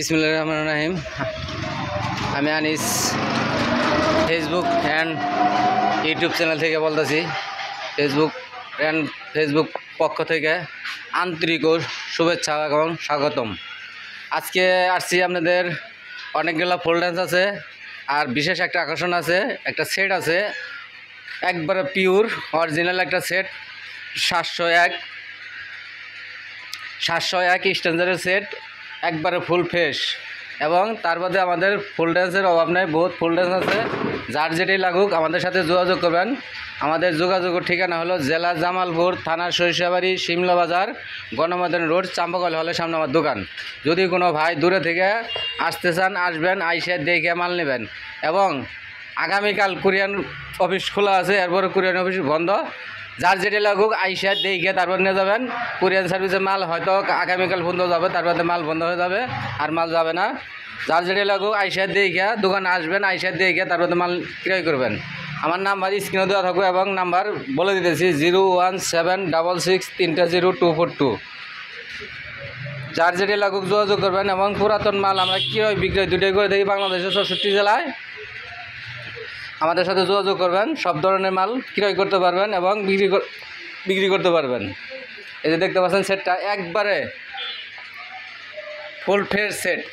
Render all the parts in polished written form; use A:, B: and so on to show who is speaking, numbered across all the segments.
A: বিসমিল্লাহির রহমানির রহিম। আমি Anis Facebook and YouTube channel থেকে বলতেছি। ফেসবুক পক্ষ থেকে আন্তরিক ও শুভেচ্ছা এবং স্বাগতম। আজকে আসছি, আপনাদের অনেকগুলো ফোল ড্যান্স আছে, আর বিশেষ একটা আকর্ষণ আছে। একটা সেট আছে, একবারে পিওর অরিজিনাল একটা সেট, 701 স্ট্যান্ডার্ডের সেট, একবারে ফুল ফ্রেশ। এবং তার মধ্যে আমাদের ফুল ড্যান্সের অভাব নেই, বহুত ফুল ড্যান্স আছে। যার যেটাই লাগুক আমাদের সাথে যোগাযোগ করবেন। আমাদের যোগাযোগের ঠিকানা হলো জেলা জামালপুর, থানা সরিষাবাড়ি, শিমলা বাজার, গণমাধ্যম রোড, চাম্পাকল হলের সামনে আমার দোকান। যদি কোনো ভাই দূরে থেকে আসতে চান, আসবেন, আইসে দেখে মাল নেবেন। এবং আগামীকাল কুরিয়ান অফিস খোলা আছে, এরপরে কুরিয়ান অফিস বন্ধ। যার যেটা লাগুক আইসা দেখে তারপর নিয়ে যাবেন। কুরিয়ান সার্ভিসে মাল হয়তো আগামীকাল বন্ধ যাবে, তারপরে মাল বন্ধ হয়ে যাবে, আর মাল যাবে না। যার যেটা লাগুক আইসা দেখে দোকানে আসবেন, আইসা দেখে তারপরে মাল ক্রয় করবেন। আমার নাম্বার স্ক্রিনে দেওয়া থাকবে এবং নাম্বার বলে দিতেছি 01766300242। যার যেটা লাগুক যোগাযোগ করবেন। এবং পুরাতন মাল আমরা ক্রয় বিক্রয় দুটোই করে দেখি বাংলাদেশের 64 জেলায়। আমাদের সাথে যোগাযোগ করবেন, সব ধরনের মাল ক্রয় করতে পারবেন এবং বিক্রি করতে পারবেন। এই যে দেখতে পাচ্ছেন সেটটা একবারে ফুল ফ্রেশ সেট,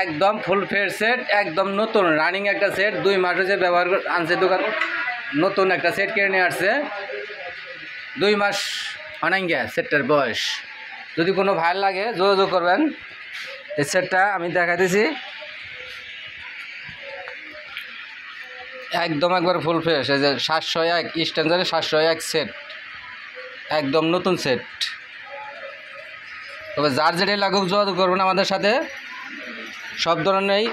A: একদম ফুল ফ্রেশ সেট, একদম নতুন রানিং একটা সেট। 2 মাস হয়েছে ব্যবহার আনছে দোকান, নতুন একটা সেট কিনে নিয়ে আসছে। 2 মাস অনাঙ্গা সেটটার বয়স। যদি কোনো ভালো লাগে যোগাযোগ করবেন। এই সেটটা আমি দেখাইতেছি, একদম একবার ফুল ফ্রেশ। এই যে 701 স্ট্যান্ডার্ডের 701 সেট, একদম নতুন সেট। তবে যার যেটাই লাগুক যোগাযোগ করবেন আমাদের সাথে। সব ধরনেরই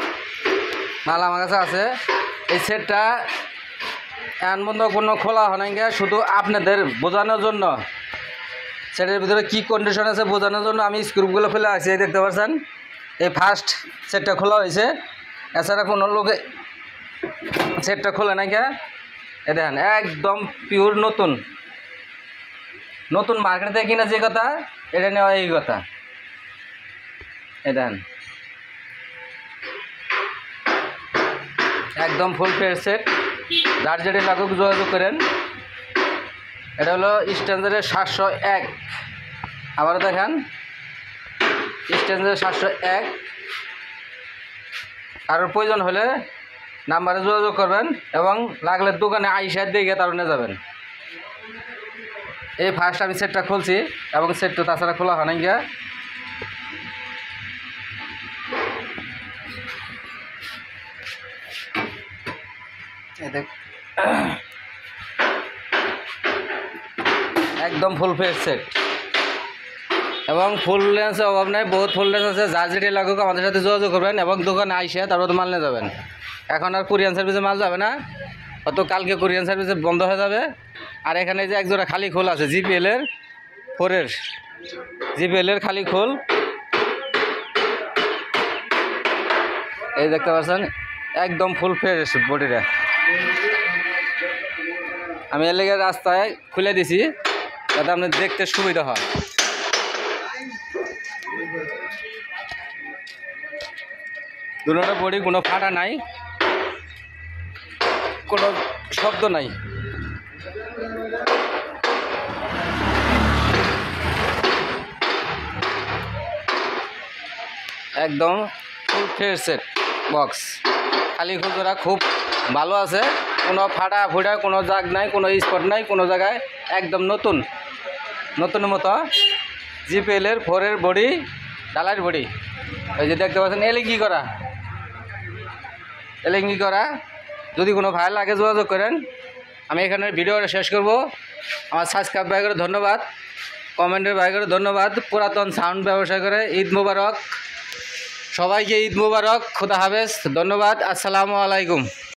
A: মাল আমার কাছে আছে। এই সেটটা এমন বন্ধ কোনো খোলা হয় না, শুধু আপনাদের বোঝানোর জন্য, সেটের ভিতরে কী কন্ডিশন আছে বোঝানোর জন্য আমি স্ক্রুপগুলো খুলে আসছি। এই দেখতে পাচ্ছেন, এই ফার্স্ট সেটটা খোলা হয়েছে। এছাড়া কোনো লোকে সেটটা খোলে না কে। এ দেখেন একদম পিওর নতুন মার্কেট থেকে কিনা যে কথা, এটা নেওয়া এই কথা। এ দেখেন একদম ফুল ফ্রেশ সেট। যার যেটা লাগুক যোগাযোগ করেন। এটা হলো স্ট্যান্ডার্ডের 701। আবারও দেখেন স্ট্যান্ডার্ডের 701। আর প্রয়োজন হলে নাম্বারে যোগাযোগ করবেন এবং লাগলে দোকানে আইসা দেখে তারপর নিয়ে যাবেন। এই ফার্স্ট আমি সেটটা খুলছি এবং সেটটা তাছাড়া খোলা হয় না গিয়া। একদম ফুল ফ্রেশ সেট এবং ফুল লেন্সের অভাব নাই, বহুত ফুল লেন্স আছে। যার যেটা লাগুক আমাদের সাথে যোগাযোগ করবেন এবং দোকানে আইসে তারপর মাল নিয়ে যাবেন। এখন আর কুরিয়ান সার্ভিসে মাল যাবে না, হয়তো কালকে কুরিয়ান সার্ভিসে বন্ধ হয়ে যাবে। আর এখানে যে একজোড়া খালি খোল আছে, জিপিএলের 4-এর জিপিএলের খালি খোল, এই দেখতে পাচ্ছেন একদম ফুল ফ্রেশ বডিটা। আমি এর লেগে রাস্তায় খুলে দিছি যাতে আপনার দেখতে সুবিধা হয়। দুটোটা বডি, কোনো ফাটা নাই, কোনো শব্দ নাই। একদম ফুল ফ্রেশ সেট বক্স। খালি খুচরা খুব ভালো আছে, কোনো ফাটা ফুটা কোনো জাগ নাই, কোনো স্পট নাই কোনো জায়গায়। একদম নতুনের মতো। জিপিএলের 4-এর বডি, ডালার বডি। ওই যে দেখতে পাচ্ছেন এলিঙ্গি করা। যদি কোনো ভাই লাগে যোগাযোগ করেন। আমি এখানে ভিডিওটা শেষ করব। আমার সাবস্ক্রাইব ভাই করে ধন্যবাদ, কমেন্টের ভাই করে ধন্যবাদ। পুরাতন সাউন্ড ব্যবসা করে ঈদ মুবারক সবাইকে, ঈদ মুবারক, খুদা হাফেজ, ধন্যবাদ, আসসালামু আলাইকুম।